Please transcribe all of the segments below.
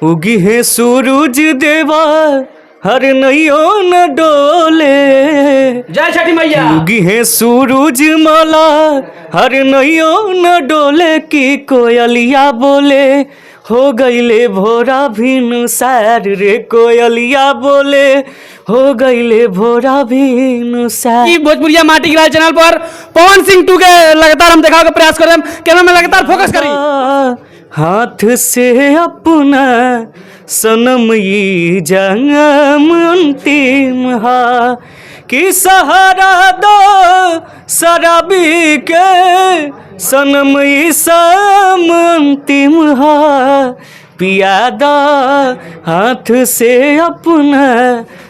उगी है सूरज देवा हर नैयो न डोले। जय छठी मैया। उगी है सूरज माला हर नैयो न डोले की कोयलिया बोले हो गईले भोरा भिनु सार रे कोयलिया बोले हो गईले भोरा भिनु सार। भोजपुरिया माटी गिराल चैनल पर पवन सिंह 2 के लगातार हम दिखावे का प्रयास कर रहे हैं, कैमरा में लगातार फोकस करी। हाथ से अपना सनम ये जंगम अंतिम हा कि सहारा दो शराबी के सनम ये सम अंतिम हा पियादा हाथ से अपना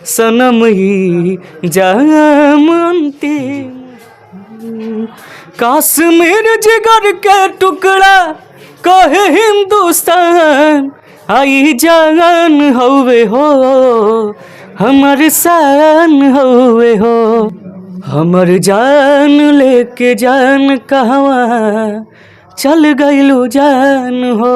सनम ही जंगम अंतिम। कश्मीर जिगर के टुकड़ा कहे हिंदुस्तान आई जान हवे हो हमर शान हवे हो। हमर जान लेके जान कहवा चल गइलू जान हो।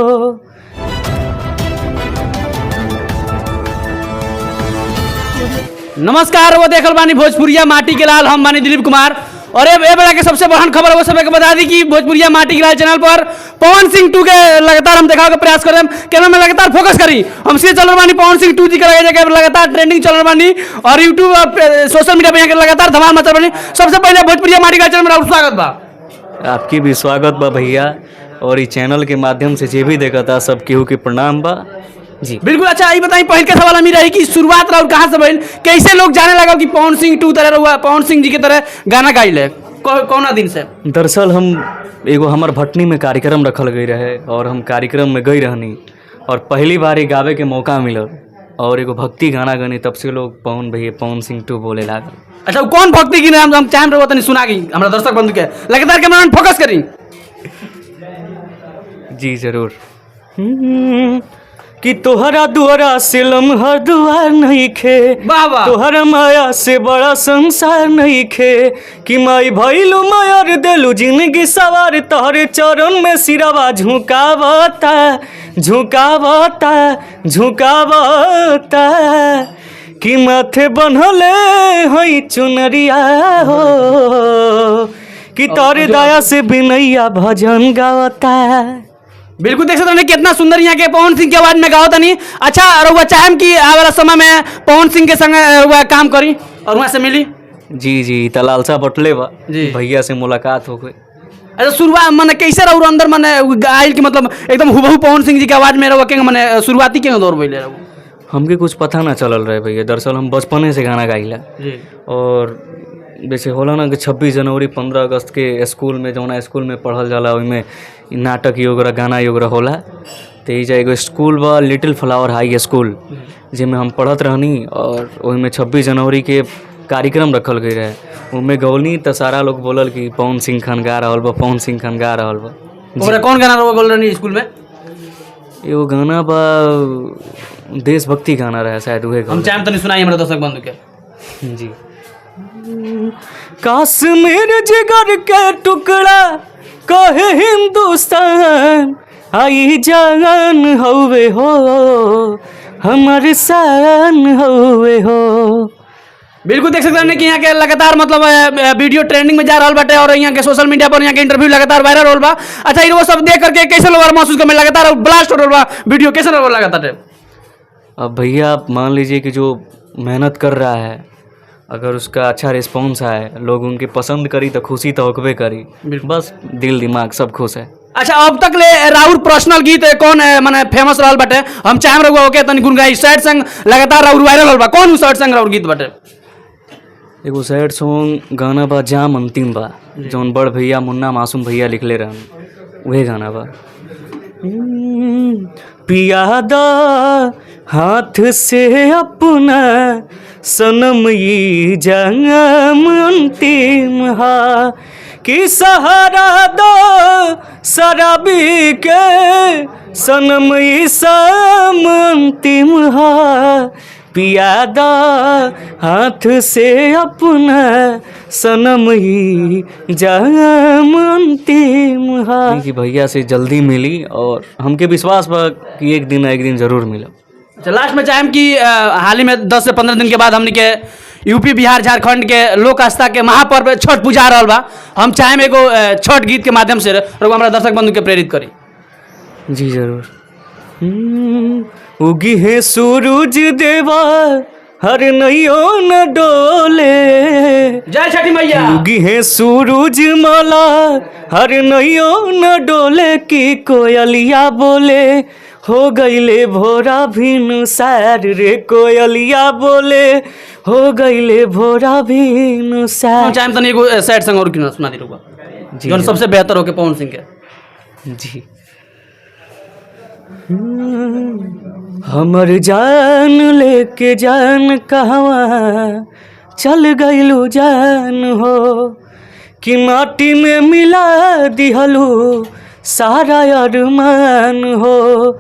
नमस्कार, वो देखल बानी भोजपुरिया माटी के लाल, हम बानी दिलीप कुमार। और ए बेला के सबसे बड़हन खबर वो सबके बता दी कि भोजपुरिया माटी गिराल चैनल पर पवन सिंह 2 के लगातार हम दिखावे का प्रयास कर रहे हैं, कैमरा में लगातार फोकस करी। हम सीधे चल रहे बानी पवन सिंह 2 जी के लगातार ट्रेंडिंग चल रहे बानी और यूट्यूब और सोशल मीडिया पे यहाँ के लगातार धमाल मचल बानी। सबसे पहले भोजपुरिया माटी गिराल चैनल में स्वागत बा। आपकी भी स्वागत बा भैया, और इस चैनल के माध्यम से जे भी देखा था सब केहू के प्रणाम बा जी। बिल्कुल। अच्छा ये बताइए, पहले का सवाल हमें रही कि शुरुआत रहा कहाँ से भइल, कैसे लोग जाने लगा कि पवन सिंह 2 तरह हुआ, पवन सिंह जी के तरह गाना गाइले, कौन दिन से? दरअसल हम एगो हमार भटनी में कार्यक्रम रखल गई रहे और हम कार्यक्रम में गई रहनी और पहली बार ही गावे के मौका मिलल और एगो भक्ति गाना गनी, तब से लोग पवन भैया पवन सिंह 2 बोले लागल। अच्छा कौन भक्ति की नाम हम चाहे रहो तनी सुना गई हमारा दर्शक बंधु के लगातार कैमरा में फोकस करी। जी जरूर। कि तोहरा दुआरा से लम्हा दुआर नहीं खे, तोहरा माया से बड़ा संसार नहीं खे कि माई भइलू मायर देलू जिंदगी सवार तोहरे चरण में सिरवा झुकावता झुकावता झुकावता कि माथे बनहले हई चुनरिया हो कि तोरे दया से बिनैया भजन गावता। बिल्कुल देख सकते हैं कितना सुंदर यहाँ के पवन सिंह की आवाज में गाओ तनी। अच्छा रहुआ चाहेम कि आने वाला समय में पवन सिंह के संग रहुआ काम करी और वहाँ से मिली। जी जी तलालसा बटले बा भैया से मुलाकात हो गई। अच्छा शुरुआत मैंने कैसे रहू अंदर मैंने गायल की मतलब एकदम हुबहू पवन सिंह जी की आवाज में रहुआ के मैंने शुरुआती के दौर पहले रहू हमके कुछ पता ना चलल रहे भैया। दरअसल हम बचपने से गाना गाइला और जैसे होला ना कि 26 जनवरी 15 अगस्त के स्कूल में जौना स्कूल में पढ़ल जाला ओइमे नाटक योगरा गाना योगरा होला। तो ये एगो स्कूल बा लिटिल फ्लावर हाई स्कूल जिसमें हम पढ़त रहनी और ओइमे 26 जनवरी के कार्यक्रम रखल गई रहे। उनमें गौनी तो सारा लोग बोलल कि पवन सिंह खान गा रहा बा, पवन सिंह खान गा रहा बा। कौन गाना बोल रही स्कूल में? एगो गाना बा देशभक्ति गाना रहे शायद वही। हम चाहे तो नहीं सुनाई हमारे दर्शक बंधु के। जी। कश्मीर जिगर के टुकड़ा कहे हिंदुस्तान आई जान हवे हो हमर शान हवे हो। बिल्कुल देख सकते हैं कि यहाँ के लगातार मतलब वीडियो ट्रेंडिंग में जा रहा बाटे और यहाँ के सोशल मीडिया पर यहाँ के इंटरव्यू लगातार वायरल हो बा। अच्छा ये वो सब देख करके कैसे लोग महसूस कर लगातार ब्लास्ट हो रहा वीडियो कैसे लोग लगातार? अब भैया आप मान लीजिए कि जो मेहनत कर रहा है अगर उसका अच्छा रिस्पॉन्स आए, लोग उनके पसंद करी तो खुशी तो होकबे करी, बस दिल दिमाग सब खुश है। अच्छा अब तक ले राहुल पर्सनल गीत कौन माने फेमस रहल बाटे? हम चाहे रहुआ ओके तनी गुनगाई सैड सॉन्ग लगातार राहुल वायरल होल बा, कौन सैड सॉन्ग राहुल गीत बाटे? एगो सैड सॉन्ग गाना बा जाम अंतिम बा जौन बड़ भैया मुन्ना मासूम भैया लिखले रहन, वही गाना बा। पियादा हाथ से अपना सनम ये जंगम अंतिम हा कि सहारा दो शराबी के सनम ये सम अंतिम हा पियादा हाथ से अपना सनम ही जाम अंतिम हा कि भैया से जल्दी मिली और हमके विश्वास बा कि एक दिन जरूर मिलब। अच्छा, लास्ट में चाहेम कि हाल ही में 10 से 15 दिन के बाद हमने के यूपी बिहार झारखंड के लोक आस्था के महापर्व छठ पूजा आ रहल बा। हम चाहेम एगो छठ गीत के माध्यम से रउआ हमरा दर्शक बंधु के प्रेरित करी। जी जरूर। उगी है सूरज देवा हर नैयो न डोले, जय छठी मैया। उगी है सूरज माला हर नैयो न डोले की कोयलिया बोले हो गईले भोरा भिनु सार रे कोयलिया बोले हो गईले भोरा भिनु हम सार। चाहेम तनी एगो सैड सॉन्ग और क्यों ना सुना दी रउआ, जी जौन सबसे बेहतर होके पवन सिंह के। जी। हमर जान लेके जान कहवा चल गइलू जान हो कि माटी में मिला दिहलू सारा अरमान हो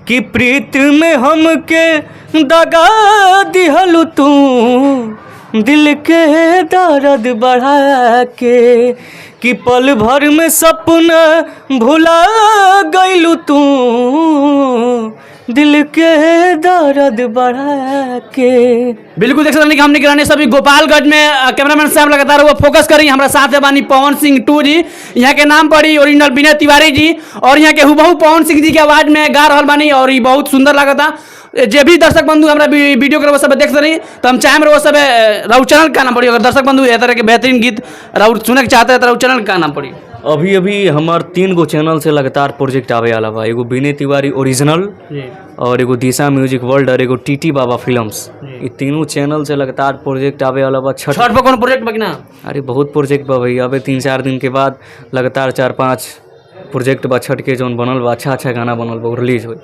कि प्रीत में हमके दगा दिहलू तू दिल के दर्द बढ़ा के कि पल भर में सपना भुला गइलू तू दिल के दर्द बढ़ा के। बिल्कुल देख सकते हैं कि हमने गिराने सभी गोपालगंज में कैमरामैन साहब लगातार वो फोकस करी। हमारा साथ है बानी पवन सिंह 2 जी, यहाँ के नाम पड़ी ओरिजिनल विनय तिवारी जी और यहाँ के हुबहू पवन सिंह जी के आवाज में गा रहल बानी और ये बहुत सुंदर लगता। जे भी दर्शक बंधु हमारा वीडियो के वो सब देख रही तो हम चाहें वो सब राउर चैनल का नाम पड़ी। अगर दर्शक बंधु इस तरह के बेहतरीन गीत राउर सुने के चाहते हैं तो राउर चैनल का नाम पड़ी। अभी हमार 3 गो चैनल से लगातार प्रोजेक्ट आवे वाला बा। एगो विनय तिवारी ओरिजिनल और एगो दिशा म्यूजिक वर्ल्ड और एगो टीटी बाबा फिल्म्स। ये तीनों चैनल से लगातार प्रोजेक्ट आवे वाला बा। छठ पर कौन प्रोजेक्ट बा कि ना? अरे बहुत प्रोजेक्ट बा भैया। अबे 3-4 दिन के बाद लगातार 4-5 प्रोजेक्ट बा छठ के जौन बनल बा। अच्छा गाना बनल बा रिलीज हो।